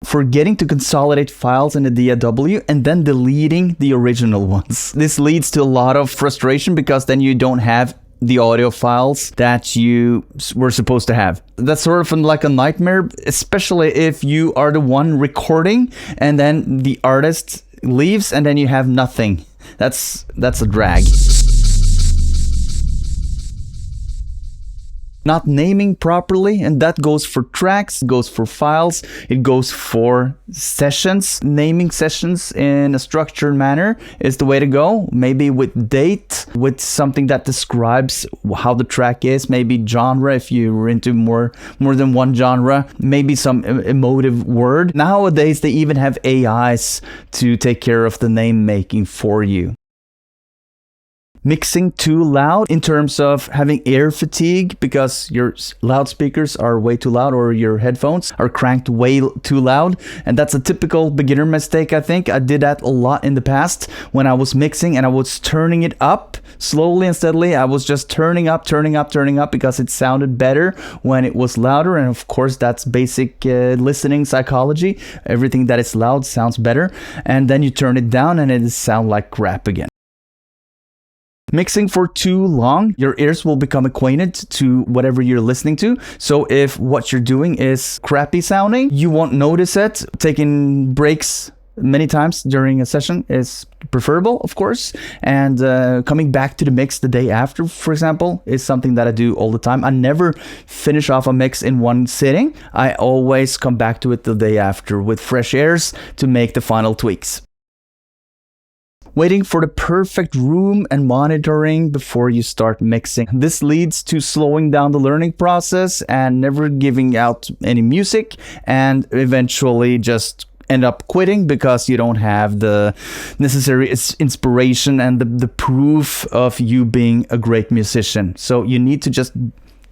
forgetting to consolidate files in the DAW and then deleting the original ones. This leads to a lot of frustration because then you don't have the audio files that you were supposed to have. That's sort of like a nightmare, especially if you are the one recording and then the artist leaves and then you have nothing. That's a drag. Not naming properly, and that goes for tracks, goes for files, it goes for sessions. Naming sessions in a structured manner is the way to go. Maybe with date, with something that describes how the track is, maybe genre if you're into more than one genre, maybe some emotive word. Nowadays they even have AIs to take care of the name making for you. Mixing too loud in terms of having ear fatigue because your loudspeakers are way too loud or your headphones are cranked way too loud. And that's a typical beginner mistake, I think. I did that a lot in the past when I was mixing and I was turning it up slowly and steadily. I was just turning up because it sounded better when it was louder. And of course, that's basic listening psychology. Everything that is loud sounds better. And then you turn it down and it sounds like crap again. Mixing for too long, your ears will become acquainted to whatever you're listening to. So if what you're doing is crappy sounding, you won't notice it. Taking breaks many times during a session is preferable, of course. And coming back to the mix the day after, for example, is something that I do all the time. I never finish off a mix in one sitting. I always come back to it the day after with fresh airs to make the final tweaks. Waiting for the perfect room and monitoring before you start mixing. This leads to slowing down the learning process and never giving out any music, and eventually just end up quitting because you don't have the necessary inspiration and the proof of you being a great musician. So you need to just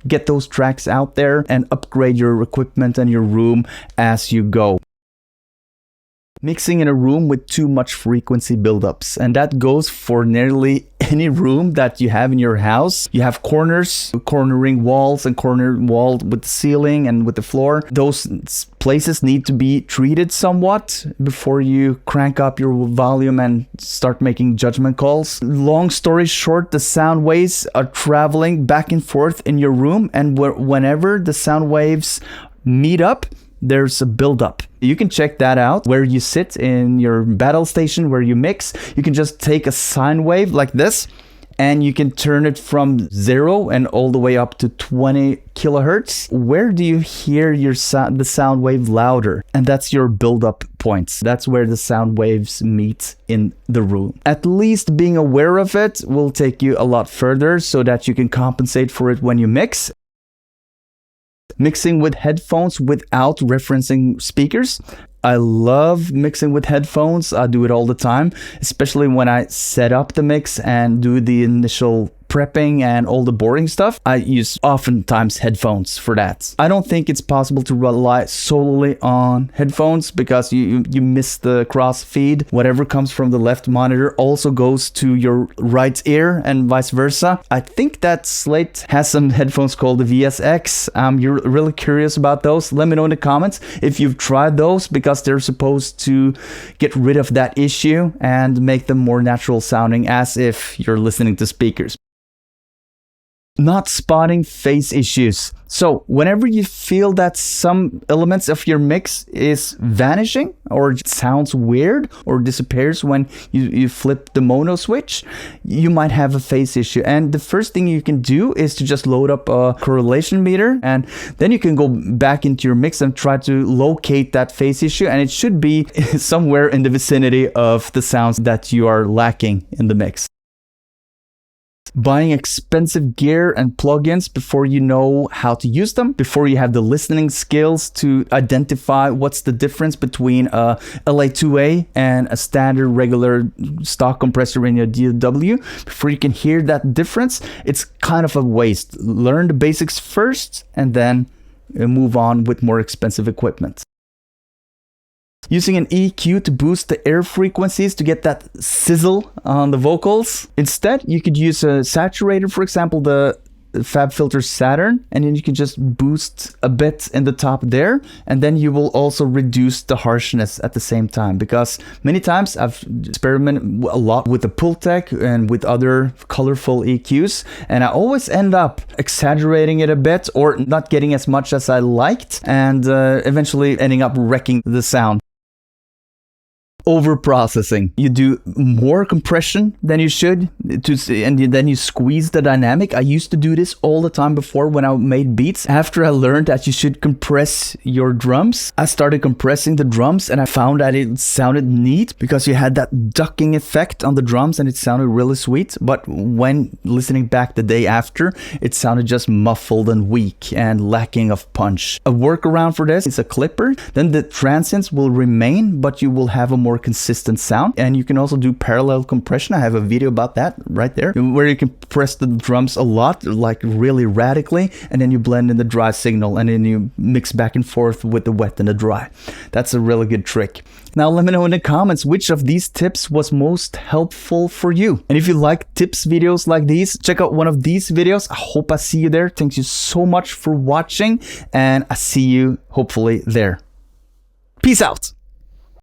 get those tracks out there and upgrade your equipment and your room as you go. Mixing in a room with too much frequency buildups, and that goes for nearly any room that you have in your house. You have corners, cornering walls, and corner wall with the ceiling and with the floor. Those places need to be treated somewhat before you crank up your volume and start making judgment calls. Long story short, the sound waves are traveling back and forth in your room, and whenever the sound waves meet up, there's a buildup. You can check that out where you sit in your battle station where you mix. You can just take a sine wave like this and you can turn it from 0 and all the way up to 20 kilohertz. Where do you hear the sound wave louder? And that's your buildup points. That's where the sound waves meet in the room. At least being aware of it will take you a lot further so that you can compensate for it when you mix. Mixing with headphones without referencing speakers. I love mixing with headphones. I do it all the time, especially when I set up the mix and do the initial prepping and all the boring stuff. I use oftentimes headphones for that. I don't think it's possible to rely solely on headphones because you miss the cross feed. Whatever comes from the left monitor also goes to your right ear and vice versa. I think that Slate has some headphones called the VSX. You're really curious about those? Let me know in the comments if you've tried those, because they're supposed to get rid of that issue and make them more natural sounding, as if you're listening to speakers. Not spotting phase issues. So whenever you feel that some elements of your mix is vanishing or it sounds weird or disappears when you flip the mono switch, you might have a phase issue. And the first thing you can do is to just load up a correlation meter, and then you can go back into your mix and try to locate that phase issue, and it should be somewhere in the vicinity of the sounds that you are lacking in the mix. Buying expensive gear and plugins before you know how to use them, before you have the listening skills to identify what's the difference between a LA2A and a standard regular stock compressor in your DAW, before you can hear that difference, it's kind of a waste. Learn the basics first and then move on with more expensive equipment. Using an EQ to boost the air frequencies to get that sizzle on the vocals. Instead, you could use a saturator, for example, the FabFilter Saturn, and then you can just boost a bit in the top there, and then you will also reduce the harshness at the same time, because many times I've experimented a lot with the Pultec and with other colorful EQs, and I always end up exaggerating it a bit or not getting as much as I liked, and eventually ending up wrecking the sound. Over-processing. You do more compression than you should, and then you squeeze the dynamic. I used to do this all the time before when I made beats. After I learned that you should compress your drums, I started compressing the drums, and I found that it sounded neat because you had that ducking effect on the drums and it sounded really sweet. But when listening back the day after, it sounded just muffled and weak and lacking of punch. A workaround for this is a clipper. Then the transients will remain, but you will have a more consistent sound. And you can also do parallel compression. I have a video about that right there, where you can press the drums a lot, like really radically, and then you blend in the dry signal, and then you mix back and forth with the wet and the dry. That's a really good trick. Now let me know in the comments which of these tips was most helpful for you. And if you like tips videos like these, check out one of these videos. I hope I see you there. Thank you so much for watching, and I see you hopefully there. Peace out.